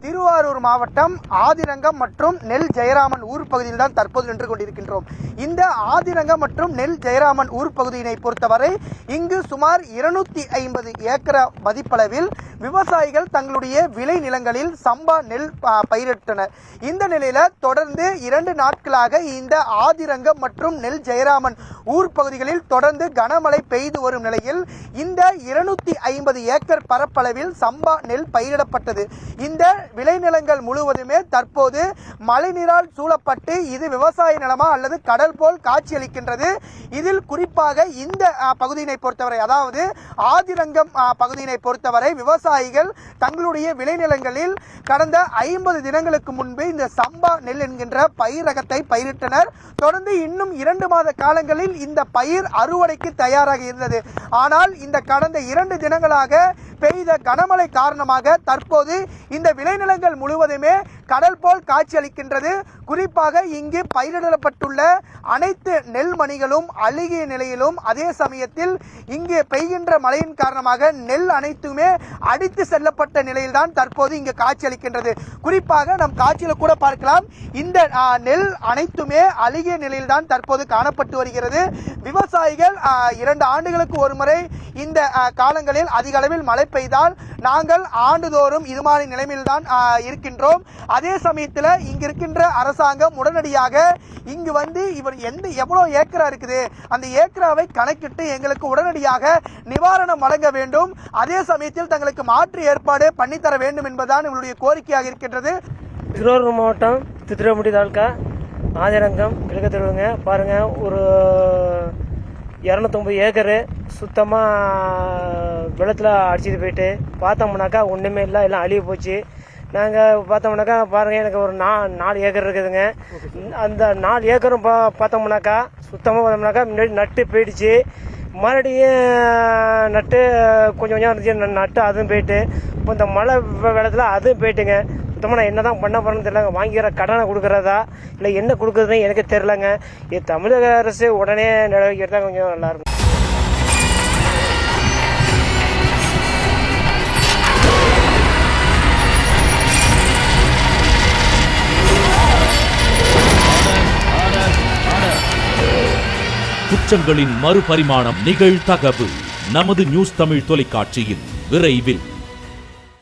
திருவாரூர் மாவட்டம் ஆதிரங்கம் மற்றும் நெல் ஜெயராமன் ஊர் பகுதியில் தான் தற்போது நின்று கொண்டிருக்கின்றோம். இந்த ஆதிரங்கம் மற்றும் நெல் ஜெயராமன் ஊர் பகுதியினை பொறுத்தவரை இங்கு சுமார் 250 ஏக்கர் மதிப்பளவில் விவசாயிகள் தங்களுடைய விளை நிலங்களில் சம்பா நெல் பயிரிட்டனர். இந்த நிலையில தொடர்ந்து 2 நாட்களாக இந்த ஆதிரங்கம் மற்றும் நெல் ஜெயராமன் ஊர் பகுதிகளில் தொடர்ந்து கனமழை பெய்து வரும் நிலையில் இந்த 250 ஏக்கர் பரப்பளவில் சம்பா நெல் பயிரிடப்பட்டது. இந்த விளைநிலங்கள் முழுவதுமே தற்போது மழைநீரால் சூழப்பட்டு இது விவசாய நிலமா அல்லது கடல் போல் காட்சியளிக்கின்றது. இதில் குறிப்பாக இந்த பகுதியினை பொறுத்தவரை, அதாவது ஆதிரங்கம் பகுதியினை பொறுத்தவரை விவசாயிகள் தங்களுடைய விளைநிலங்களில் கடந்த 50 தினங்களுக்கு முன்பு இந்த சம்பா நெல் என்கின்ற பயிர் ரகத்தை பயிரிட்டனர். தொடர்ந்து இன்னும் 2 மாத காலங்களில் இந்த பயிர் அறுவடைக்கு தயாராக இருந்தது. ஆனால் இந்த கடந்த 2 தினங்களாக பெய்த கனமழை காரணமாக தற்போது இந்த விளைநிலங்கள் முழுவதுமே கடல் போல் காட்சியளிக்கின்றது. குறிப்பாக இங்கு பயிரிடப்பட்டுள்ள அனைத்து நெல் மணிகளும் அழுகிய நிலையிலும், அதே சமயத்தில் இங்கு பெய்கின்ற மழையின் காரணமாக நெல் அனைத்துமே அடித்து செல்லப்பட்ட நிலையில்தான் தற்போது இங்கு காட்சியளிக்கின்றது. குறிப்பாக நம் காட்சியில் கூட பார்க்கலாம், இந்த நெல் அனைத்துமே அழுகிய நிலையில்தான் தற்போது காணப்பட்டு வருகிறது. விவசாயிகள் 2 ஆண்டுகளுக்கு ஒரு முறை இந்த காலங்களில் அதிக அளவில் மழை பெய்தால் நாங்கள் ஆண்டுதோறும் இது மாதிரி நிலைமையில்தான் இருக்கின்றோம். அதே சமயத்தில் இங்கு இருக்கின்ற அரசாங்கம் உடனடியாக இங்கு வந்து எவ்வளவு ஏக்கரா இருக்குது அந்த ஏக்கராவை கணக்கிட்டு எங்களுக்கு உடனடியாக நிவாரணம் வழங்க வேண்டும். அதே சமயத்தில் தங்களுக்கு மாற்று ஏற்பாடு பண்ணித்தர வேண்டும் என்பதுதான் எங்களுடைய கோரிக்கையாக இருக்கின்றது. திருவாரூர் மாவட்டம் திருத்துறைப்பூண்டி தாலுகா ஆதிரங்கம் கிழக்கு தெருவுங்க. பாருங்க, ஒரு 250 ஏக்கரு சுத்தமாக வெள்ளத்தில் அடிச்சுட்டு போயிட்டு பார்த்தோம்னாக்கா ஒன்றுமே இல்லை, எல்லாம் அழிவு போச்சு. நாங்கள் பார்த்தோம்னாக்கா பாருங்கள், எனக்கு ஒரு 4 ஏக்கர் இருக்குதுங்க. அந்த 4 ஏக்கரும் பார்த்தோம்னாக்கா சுத்தமாக பார்த்தோம்னாக்கா முன்னாடி நட்டு போயிடுச்சு. மறுபடியும் நட்டு கொஞ்சம் இருந்துச்சு, நட்டு அதுவும் போயிட்டு இப்போ இந்த மழை வெள்ளத்தில் அதுவும் போயிட்டுங்க. சுத்தமாக நான் என்ன தான் பண்ண போகிறேன்னு தெரியலங்க. வாங்கிக்கிற கடனை கொடுக்குறதா இல்லை என்ன கொடுக்குறதுன்னு எனக்கு தெரிலங்க. இது தமிழக அரசு உடனே நடவடிக்கை எடுத்தால் கொஞ்சம் நல்லாயிருக்கும். குற்றங்களின் மறுபரிமாணம் நிகழ்தகவு நமது நியூஸ் தமிழ் தொலைக்காட்சியில் விரைவில்.